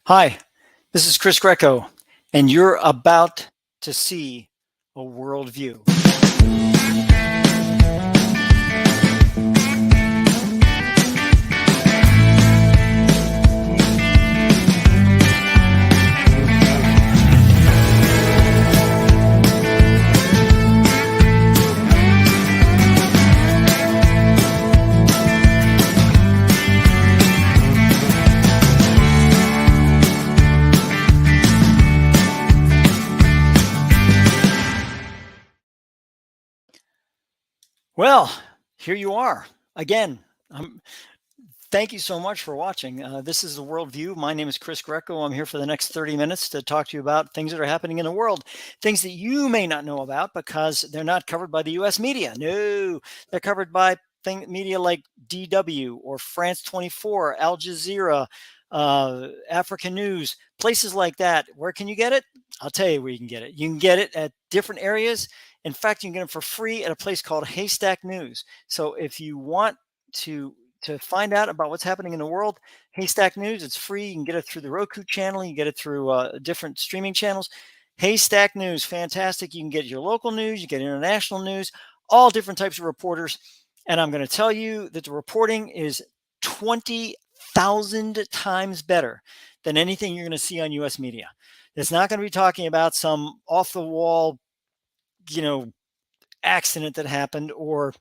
Hi, this is Chris Greco, and you're about to see a worldview. Well, here you are again. Thank you so much for watching. This is the Worldview. My name is Chris Greco. I'm here for the next 30 minutes to talk to you about things that are happening in the world, things that you may not know about because they're not covered by the US media. No, they're covered by media like DW or France 24, Al Jazeera, African News, places like that. Where can you get it? I'll tell you where you can get it. You can get it at different areas. In fact, you can get it for free at a place called Haystack News. So if you want to find out about what's happening in the world, Haystack News, it's free. You can get it through the Roku channel. You get it through different streaming channels. Haystack News, fantastic. You can get your local news, you get international news, all different types of reporters. And I'm going to tell you that the reporting is 20,000 times better than anything you're going to see on US media. It's not going to be talking about some off the wall, accident that happened or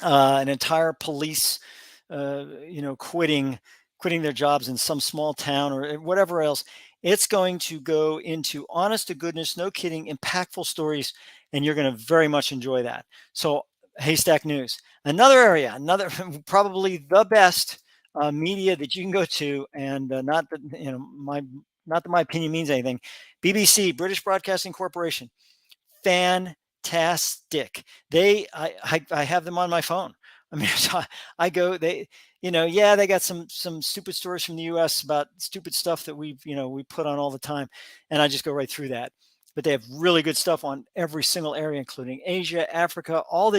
an entire police, quitting their jobs in some small town or whatever else. It's going to go into honest to goodness, no kidding, impactful stories, and you're going to very much enjoy that. So, Haystack News, another area, another probably the best media that you can go to, and not that not that my opinion means anything. BBC, British Broadcasting Corporation, fantastic. I have them on my phone. I mean, I go, they got some stupid stories from the US about stupid stuff that we put on all the time, and I just go right through that. But they have really good stuff on every single area, including Asia, Africa, all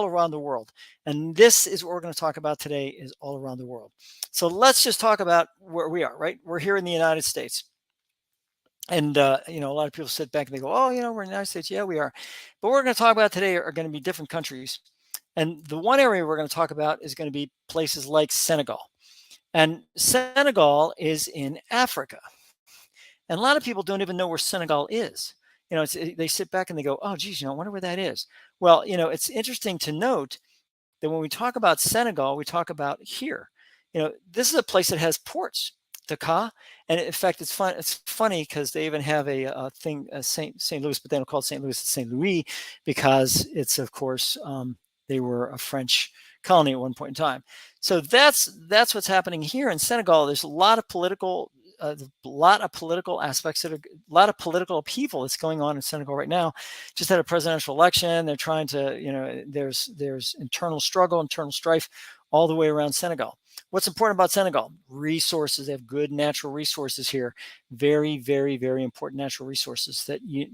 around the world. And this is what we're going to talk about today, is all around the world. So let's just talk about where we are, right? We're here in the United States. And, a lot of people sit back and they go, oh, we're in the United States. Yeah, we are. But what we're going to talk about today are going to be different countries. And the one area we're going to talk about is going to be places like Senegal. And Senegal is in Africa. And a lot of people don't even know where Senegal is. They sit back and they go, oh, geez, I wonder where that is. Well, it's interesting to note that when we talk about Senegal, we talk about here. This is a place that has ports, Dakar, and in fact, it's fun. It's funny because they even have a thing, St. Louis, but they don't call it St. Louis, it's St. Louis, because it's, of course, they were a French colony at one point in time. So that's what's happening here in Senegal. There's a lot of political aspects, a lot of political upheaval that's going on in Senegal right now. Just had a presidential election. They're trying to, there's internal struggle, internal strife all the way around Senegal. What's important about Senegal? Resources. They have good natural resources here. Very, very, very important natural resources that you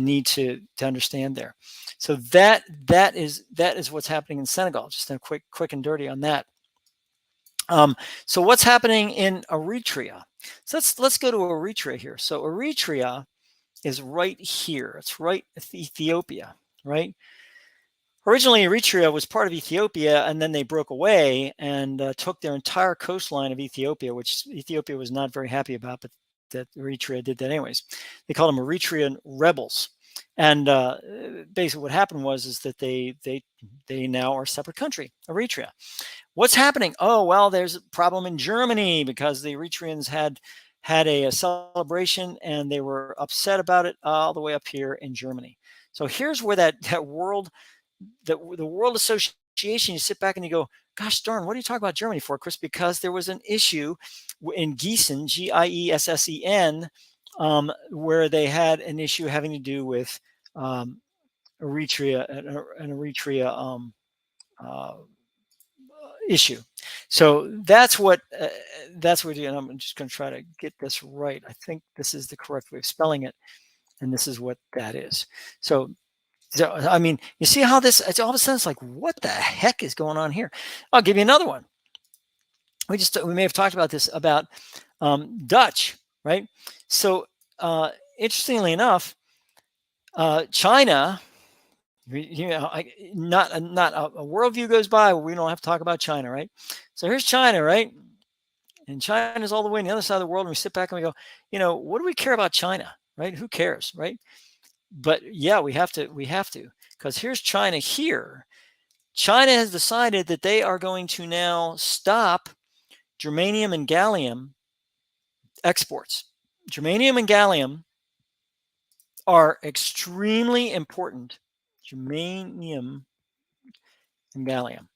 need to understand there. So that is what's happening in Senegal. Just a quick and dirty on that. So what's happening in Eritrea? So let's go to Eritrea here. So Eritrea is right here. It's right at Ethiopia, right? Originally, Eritrea was part of Ethiopia, and then they broke away and took their entire coastline of Ethiopia, which Ethiopia was not very happy about, but that Eritrea did that anyways. They called them Eritrean rebels. And basically what happened was that they now are a separate country, Eritrea. What's happening? Oh, well, there's a problem in Germany because the Eritreans had a celebration and they were upset about it all the way up here in Germany. So here's where that world, the World Association, you sit back and you go, gosh darn, what are you talking about Germany for, Chris? Because there was an issue in Gießen, Giessen, where they had an issue having to do with Eritrea, an Eritrea issue. So that's what we're doing. I'm just going to try to get this right. I think this is the correct way of spelling it, and this is what that is. So I mean, you see how this? It's all of a sudden it's like, what the heck is going on here? I'll give you another one. We may have talked about this, about Dutch, right? So interestingly enough, China, not a worldview goes by where we don't have to talk about China, right? So here's China, right? And China's all the way on the other side of the world, and we sit back and we go, what do we care about China, right? Who cares, right? But yeah, we have to, because here's China here. China has decided that they are going to now stop germanium and gallium exports. Germanium and gallium are extremely important. Germanium and gallium.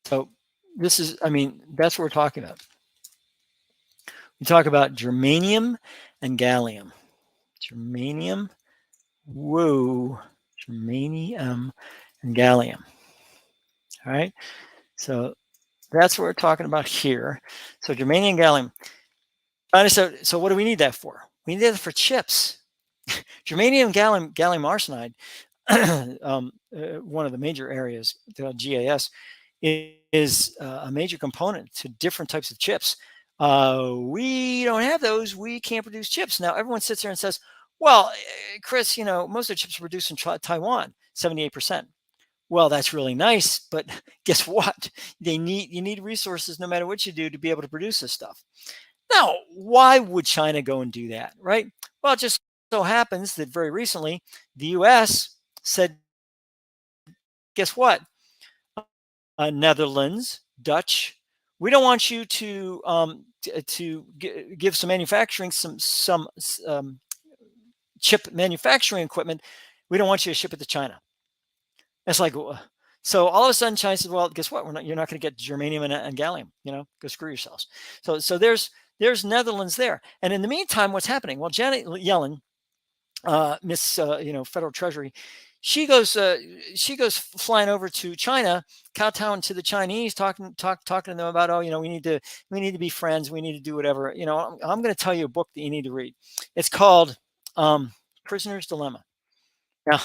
So that's what we're talking about. We talk about germanium and gallium. Germanium, whoa, germanium and gallium. All right. So that's what we're talking about here. So germanium and gallium. So what do we need that for? We need that for chips. Germanium, gallium arsenide, one of the major areas, the GAS, is a major component to different types of chips. We don't have those. We can't produce chips. Now, everyone sits there and says, well, Chris, most of the chips are produced in Taiwan, 78%. Well, that's really nice, but guess what? You need resources no matter what you do to be able to produce this stuff. Now, why would China go and do that, right? Well, it just so happens that very recently the US said, guess what? Netherlands, Dutch, we don't want you to give some manufacturing, some chip manufacturing equipment. We don't want you to ship it to China. It's like, so all of a sudden China says, well, guess what? You're not going to get germanium and gallium. Go screw yourselves. So there's Netherlands there. And in the meantime, what's happening? Well, Janet Yellen, Miss Federal Treasury, she goes flying over to China, kowtowing to the Chinese, talking to them about, we need to be friends, we need to do whatever. I'm going to tell you a book that you need to read. It's called Prisoner's Dilemma. Now,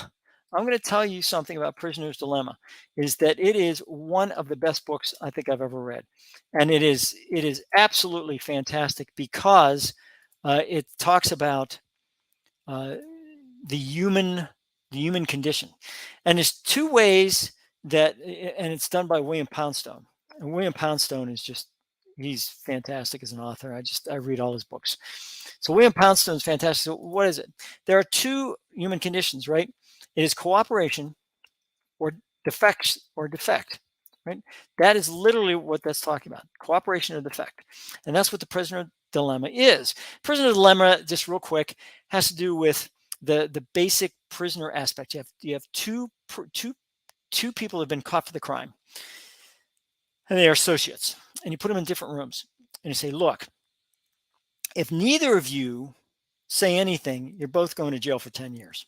I'm going to tell you something about Prisoner's Dilemma, is that it is one of the best books I think I've ever read, and it is absolutely fantastic because it talks about uh, the human condition, and there's two ways and it's done by William Poundstone, and William Poundstone is just he's fantastic as an author. I read all his books. So William Poundstone is fantastic. So what is it? There are two human conditions, right? It is cooperation or defect, right? That is literally what that's talking about, cooperation or defect. And that's what the prisoner dilemma is. Prisoner dilemma, just real quick, has to do with the basic prisoner aspect. You have two people have been caught for the crime, and they are associates, and you put them in different rooms, and you say, look, if neither of you say anything, you're both going to jail for 10 years.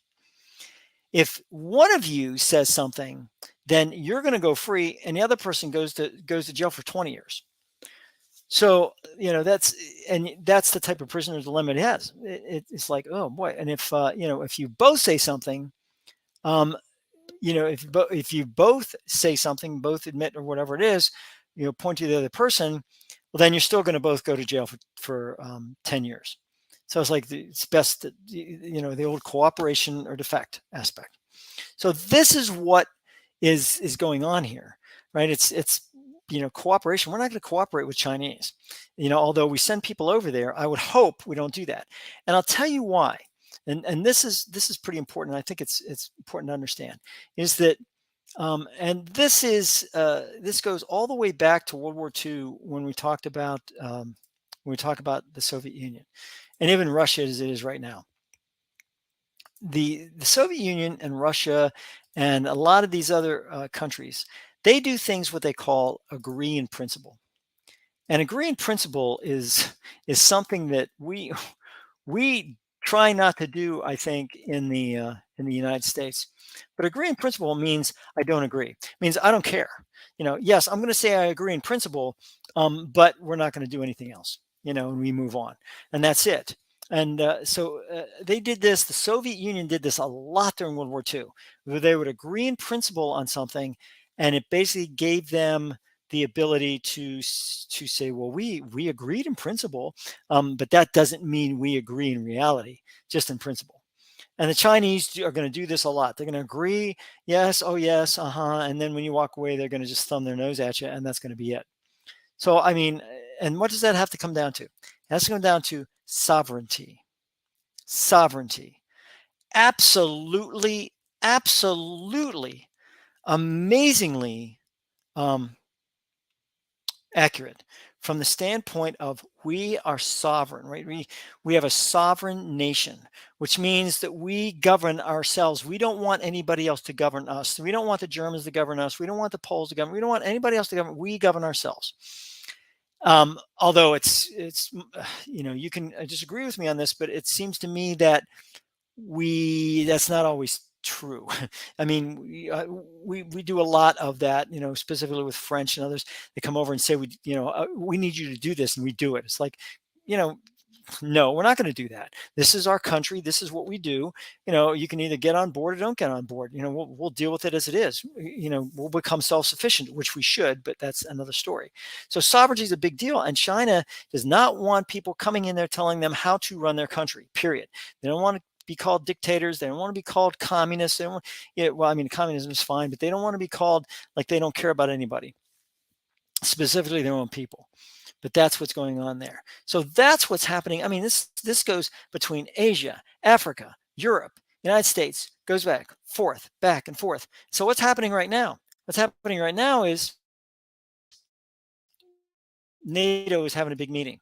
If one of you says something, then you're going to go free, and the other person goes to jail for 20 years. So that's the type of prisoner's dilemma it has. It's like, oh boy, and if you both say something, if you both say something, both admit or whatever it is, point to the other person, well, then you're still going to both go to jail for 10 years. So it's like it's best that, the old cooperation or defect aspect. So this is what is going on here, right? It's cooperation. We're not going to cooperate with Chinese, although we send people over there. I would hope we don't do that, and I'll tell you why. And this is pretty important. I think it's important to understand is that, and this goes all the way back to World War II when we talked about the Soviet Union, and even Russia as it is right now. The Soviet Union and Russia and a lot of these other countries, they do things what they call agree in principle. And agree in principle is something that we try not to do, I think, in the United States. But agree in principle means I don't agree. It means I don't care. Yes, I'm going to say I agree in principle, but we're not going to do anything else. And we move on, and that's it. And so they did this. The Soviet Union did this a lot during World War II, where they would agree in principle on something, and it basically gave them the ability to say, well, we agreed in principle, but that doesn't mean we agree in reality, just in principle. And the Chinese are going to do this a lot. They're going to agree, yes, oh yes, and then when you walk away, they're going to just thumb their nose at you, and that's going to be it. So I mean, and what does that have to come down to? It has to come down to sovereignty. Sovereignty. Absolutely, absolutely, amazingly um, accurate from the standpoint of we are sovereign, right? We have a sovereign nation, which means that we govern ourselves. We don't want anybody else to govern us. We don't want the Germans to govern us. We don't want the Poles to govern. We don't want anybody else to govern. We govern ourselves. Although it's you can disagree with me on this, but it seems to me that that's not always true. I mean, we do a lot of that, specifically with French and others. They come over and say, we need you to do this, and we do it. It's like, you know, no, we're not going to do that. This is our country. This is what we do. You can either get on board or don't get on board. We'll deal with it as it is. We'll become self-sufficient, which we should, but that's another story. So sovereignty is a big deal. And China does not want people coming in there telling them how to run their country, period. They don't want to be called dictators. They don't want to be called communists. They don't well, I mean, communism is fine, but they don't want to be called like they don't care about anybody, specifically their own people. But that's what's going on there. So that's what's happening. I mean, this goes between Asia, Africa, Europe, United States, goes back and forth. So what's happening right now? What's happening right now is NATO is having a big meeting.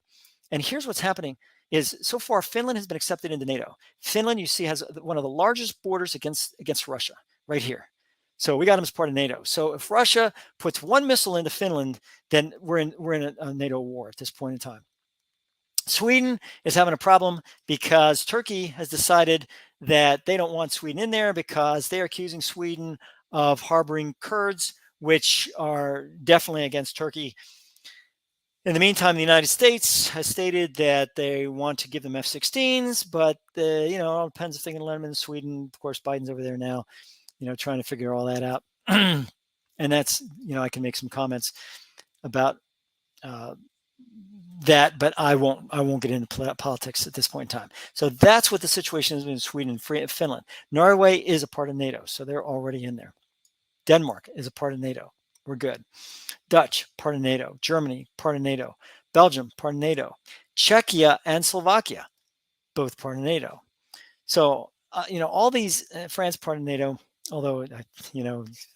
And here's what's happening is so far Finland has been accepted into NATO. Finland, you see, has one of the largest borders against Russia right here. So we got them as part of NATO. So if Russia puts one missile into Finland, then we're in a NATO war at this point in time. Sweden is having a problem because Turkey has decided that they don't want Sweden in there because they're accusing Sweden of harboring Kurds, which are definitely against Turkey. In the meantime, the United States has stated that they want to give them F-16s, but it all depends if they can let them in Sweden. Of course, Biden's over there now, trying to figure all that out. And that's, I can make some comments about that, but I won't get into politics at this point in time. So that's what the situation is in Sweden and Finland. Norway is a part of NATO, so they're already in there. Denmark is a part of NATO. We're good. Dutch, part of NATO. Germany, part of NATO. Belgium, part of NATO. Czechia and Slovakia, both part of NATO. So, all these, France, part of NATO, although,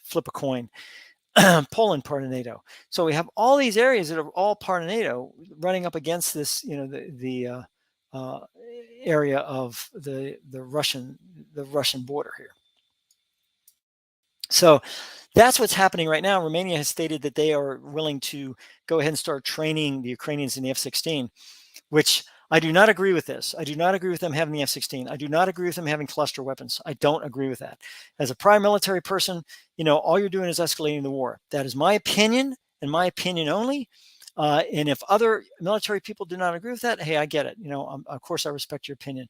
flip a coin. Poland, part of NATO. So we have all these areas that are all part of NATO running up against this, the area of the Russian border here. So that's what's happening right now. Romania has stated that they are willing to go ahead and start training the Ukrainians in the F-16, which I do not agree with this. I do not agree with them having the F-16. I do not agree with them having cluster weapons. I don't agree with that. As a prime military person, all you're doing is escalating the war. That is my opinion and my opinion only. And if other military people do not agree with that, hey, I get it. Of course, I respect your opinion.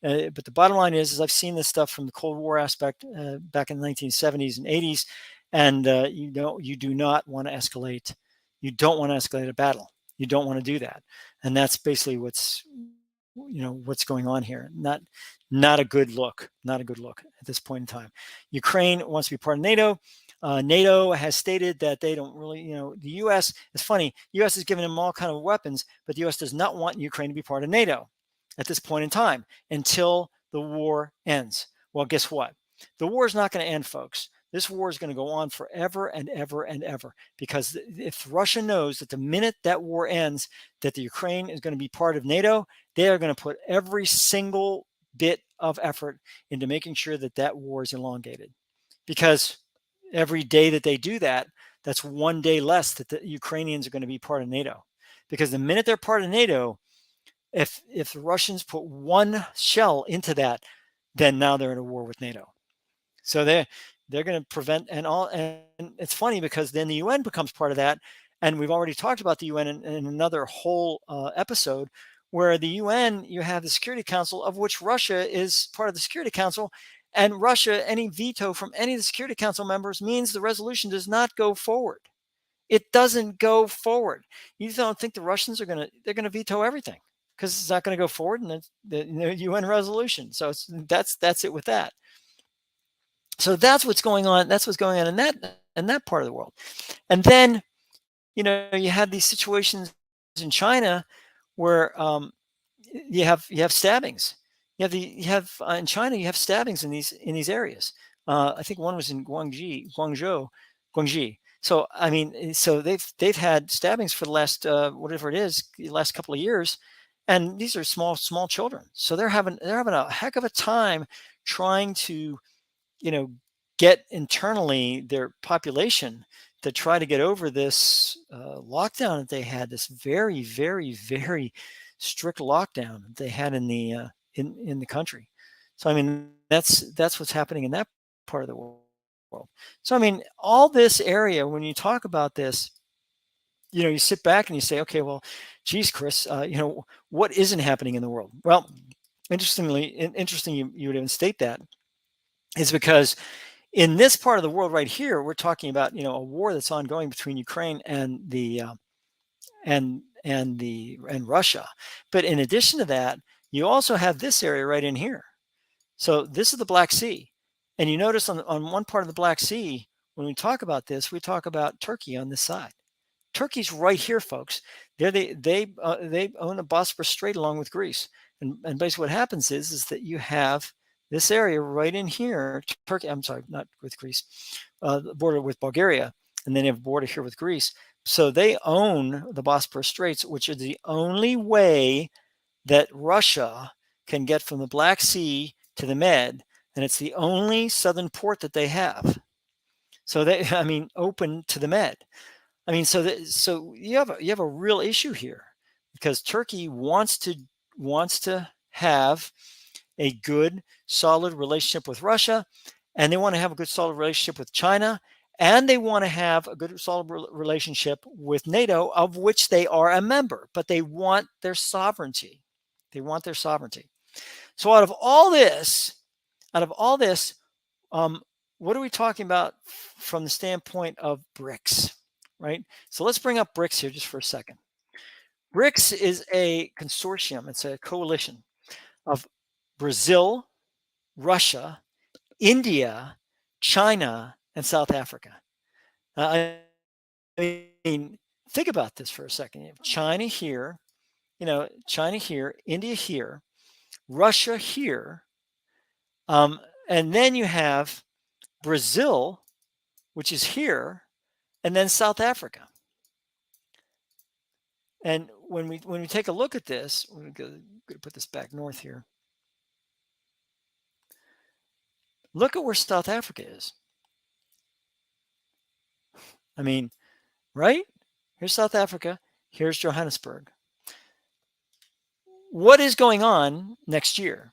But the bottom line is I've seen this stuff from the Cold War aspect back in the 1970s and 80s, and you do not want to escalate. You don't want to escalate a battle. You don't want to do that, and that's basically what's going on here. Not a good look. Not a good look at this point in time. Ukraine wants to be part of NATO. NATO has stated that they don't really, the U.S. It's funny. The U.S. is giving them all kind of weapons, but the U.S. does not want Ukraine to be part of NATO at this point in time until the war ends. Well, guess what? The war is not going to end, folks. This war is going to go on forever and ever and ever, because if Russia knows that the minute that war ends, that the Ukraine is going to be part of NATO, they are going to put every single bit of effort into making sure that that war is elongated. Because every day that they do that, that's one day less that the Ukrainians are going to be part of NATO. Because the minute they're part of NATO, if the Russians put one shell into that, then now they're in a war with NATO. So they're going to prevent and it's funny because then the UN becomes part of that, and we've already talked about the UN in another whole episode, where the UN, you have the Security Council, of which Russia is part of the Security Council, and Russia, any veto from any of the Security Council members means the resolution does not go forward. It doesn't go forward. You don't think the Russians are they're gonna veto everything because it's not going to go forward in the UN resolution. So that's it with that. So that's what's going on. That's what's going on in that part of the world. And then you have these situations in China where you have stabbings. In China you have stabbings in these areas. I think one was in Guangxi. So I mean, so they've had stabbings for the last whatever it is, the last couple of years, and these are small children. So they're having a heck of a time trying to you know get internally their population to try to get over this lockdown that they had, this very very very strict lockdown that they had in the country. So I mean that's what's happening in that part of the world. So I mean all this area, when you talk about this, you sit back and you say, okay, well, geez, Chris, what isn't happening in the world? Well, interesting you would even state that, is because in this part of the world right here, we're talking about a war that's ongoing between Ukraine and and Russia. But in addition to that, you also have this area right in here. So this is the Black Sea, and you notice on one part of the Black Sea, when we talk about this, we talk about Turkey on this side. Turkey's right here, folks. They own the Bosphorus Strait along with Greece, and basically what happens is that you have this area right in here, Turkey. I'm sorry, not with Greece, the border with Bulgaria, and then you have a border here with Greece. So they own the Bosphorus Straits, which is the only way that Russia can get from the Black Sea to the Med, and it's the only southern port that they have. So I mean, open to the Med. I mean, so you have a real issue here, because Turkey wants to have a good, solid relationship with Russia, and they want to have a good, solid relationship with China, and they want to have a good, solid relationship with NATO, of which they are a member, but they want their sovereignty. They want their sovereignty. So out of all this, what are we talking about from the standpoint of BRICS, right? So let's bring up BRICS here just for a second. BRICS is a consortium. It's a coalition of Brazil, Russia, India, China, and South Africa. I mean, think about this for a second. You have China here, India here, Russia here, and then you have Brazil, which is here, and then South Africa. And when we take a look at this, we're going to put this back north here. Look at where South Africa is. I mean, right? Here's South Africa. Here's Johannesburg. What is going on next year?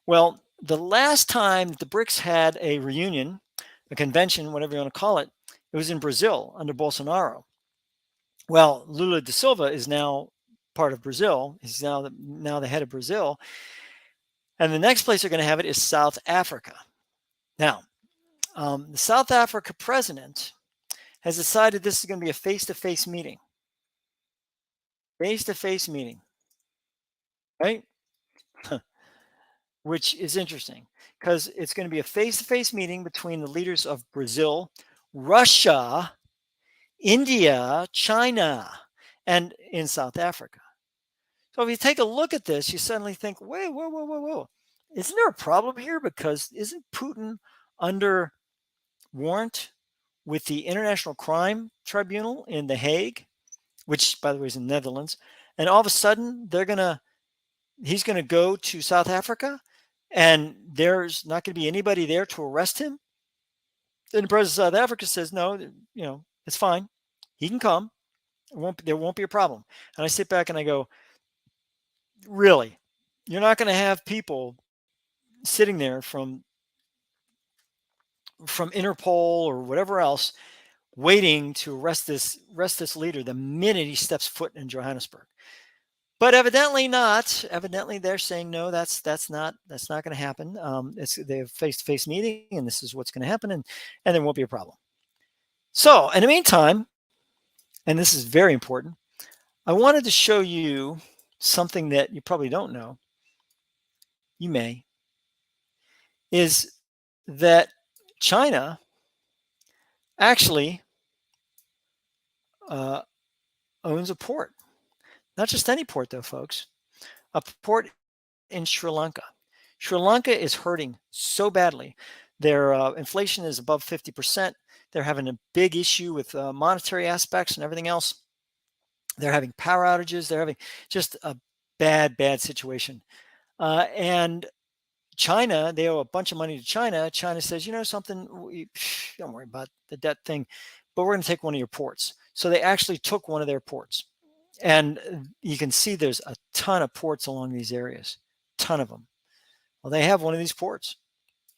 Well, the last time the BRICS had a reunion, a convention, whatever you want to call it, it was in Brazil under Bolsonaro. Well, Lula da Silva is now part of Brazil. He's now the head of Brazil. And the next place they're going to have it is South Africa. Now, the South Africa president has decided this is going to be a face-to-face meeting. Face-to-face meeting, right? Which is interesting, because it's going to be a face-to-face meeting between the leaders of Brazil, Russia, India, China, and in South Africa. So if you take a look at this, you suddenly think, whoa. Isn't there a problem here? Because isn't Putin under warrant with the International Crime Tribunal in The Hague, which, by the way, is in the Netherlands, and all of a sudden he's going to go to South Africa, and there's not going to be anybody there to arrest him? Then the president of South Africa says, no, it's fine. He can come. There won't be a problem. And I sit back and I go, really? You're not going to have people sitting there from Interpol or whatever else waiting to arrest this leader the minute he steps foot in Johannesburg? But evidently not. Evidently they're saying no, that's not going to happen. They have face-to-face meeting, and this is what's going to happen, and there won't be a problem. So in the meantime, and this is very important. I wanted to show you something that you probably don't know, you may, is that China actually uh, owns a port. Not just any port, though, folks. A port in Sri Lanka. Sri Lanka is hurting so badly. Their inflation is above 50%. They're having a big issue with monetary aspects and everything else. They're having power outages. They're having just a bad, bad situation. And China, they owe a bunch of money to China. China says, you know something, don't worry about the debt thing, but we're going to take one of your ports. So they actually took one of their ports. And you can see there's a ton of ports along these areas, ton of them. Well, they have one of these ports.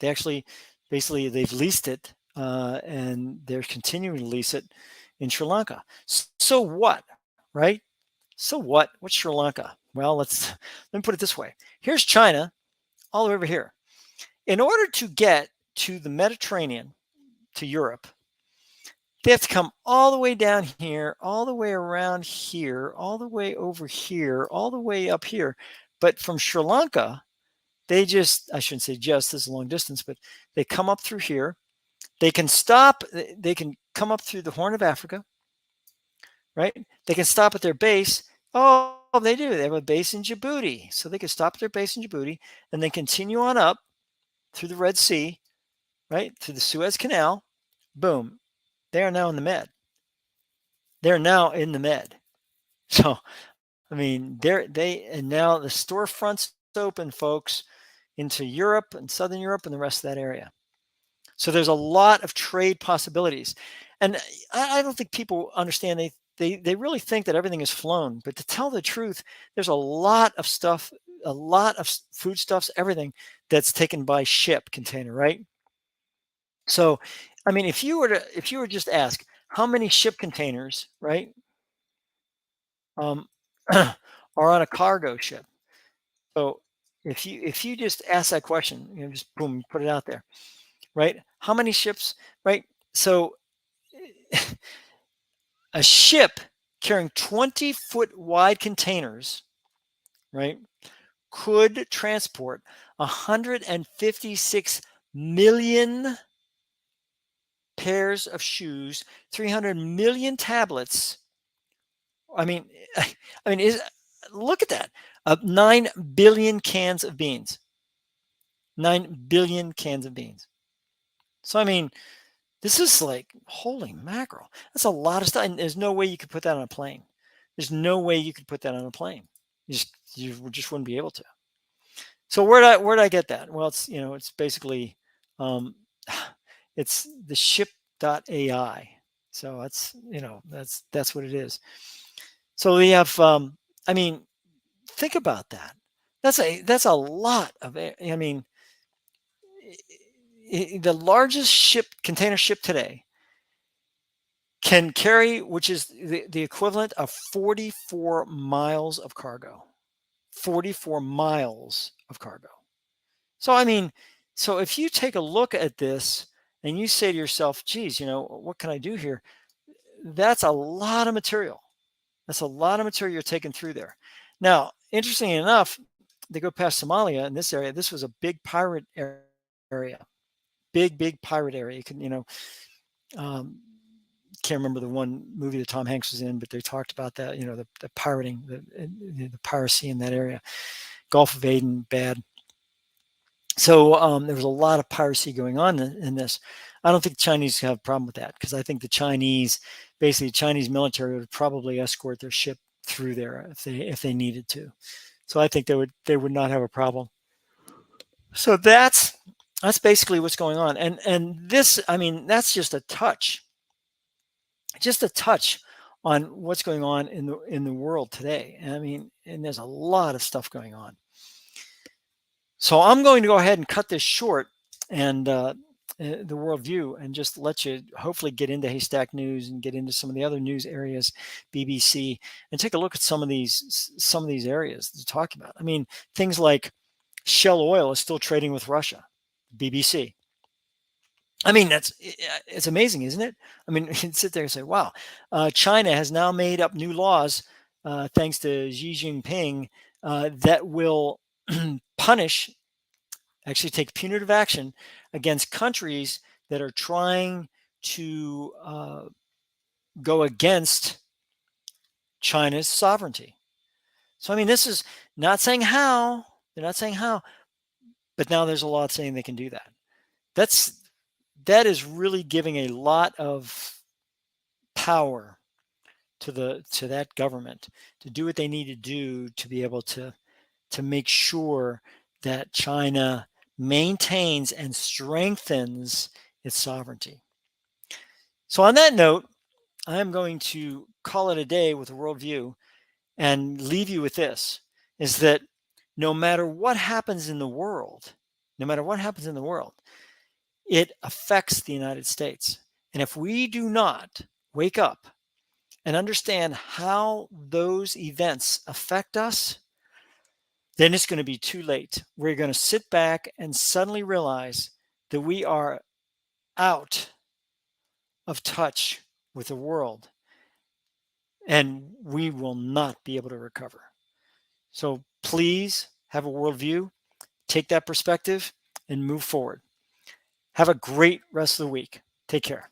They actually, basically, they've leased it, and they're continuing to lease it in Sri Lanka. So what, right? So what? What's Sri Lanka? Well, let me put it this way. Here's China, all the way over here. In order to get to the Mediterranean, to Europe, they have to come all the way down here, all the way around here, all the way over here, all the way up here. But from Sri Lanka, they just, I shouldn't say just, this is a long distance, but they come up through here. They can stop, they can come up through the Horn of Africa, right? They can stop at their base. Oh, they do. They have a base in Djibouti. So they can stop at their base in Djibouti and then continue on up through the Red Sea, right? Through the Suez Canal. Boom. They are now in the Med. They're now in the Med. So, I mean, and now the storefronts open, folks, into Europe and Southern Europe and the rest of that area. So there's a lot of trade possibilities. And I don't think people understand, they really think that everything is flown. But to tell the truth, there's a lot of stuff, a lot of foodstuffs, everything that's taken by ship container, right? So, I mean, if you were to just ask how many ship containers, right, um, are on a cargo ship. So if you just ask that question, just boom, put it out there, right? How many ships, right? So a ship carrying 20-foot wide containers, right, could transport 156 million pairs of shoes, 300 million tablets. I mean, I mean, look at that. 9 billion cans of beans. 9 billion cans of beans. So, I mean, this is like, holy mackerel. That's a lot of stuff. And there's no way you could put that on a plane. There's no way you could put that on a plane. You just wouldn't be able to. So where'd I get that? Well, it's basically, um, it's the ship.ai. So that's what it is. So we have, I mean, think about that. That's a lot of, I mean, the largest container ship today can carry, which is the equivalent of 44 miles of cargo. 44 miles of cargo. So, I mean, so if you take a look at this and you say to yourself, geez, what can I do here? That's a lot of material. That's a lot of material you're taking through there. Now, interestingly enough, they go past Somalia in this area. This was a big pirate area, big pirate area. You can, can't remember the one movie that Tom Hanks was in, but they talked about that, the pirating, the piracy in that area. Gulf of Aden, bad. So there was a lot of piracy going on in this. I don't think the Chinese have a problem with that, because I think the Chinese military would probably escort their ship through there if they needed to. So I think they would not have a problem. So that's basically what's going on. And this, I mean, that's just a touch on what's going on in the world today. And I mean, and there's a lot of stuff going on. So I'm going to go ahead and cut this short, and the worldview, and just let you hopefully get into Haystack News and get into some of the other news areas, BBC, and take a look at some of these areas to talk about. I mean, things like Shell Oil is still trading with Russia, BBC. I mean, it's amazing, isn't it? I mean, you can sit there and say, "Wow, China has now made up new laws, thanks to Xi Jinping, that will punish, actually take punitive action against countries that are trying to go against China's sovereignty." So, I mean, this is not saying how. They're not saying how, but now there's a law saying they can do that. That's that is really giving a lot of power to that government to do what they need to do to be able to make sure that China maintains and strengthens its sovereignty. So on that note, I am going to call it a day with a worldview and leave you with this, is that no matter what happens in the world, no matter what happens in the world, it affects the United States. And if we do not wake up and understand how those events affect us, then it's going to be too late. We're going to sit back and suddenly realize that we are out of touch with the world and we will not be able to recover. So please have a worldview, take that perspective, and move forward. Have a great rest of the week. Take care.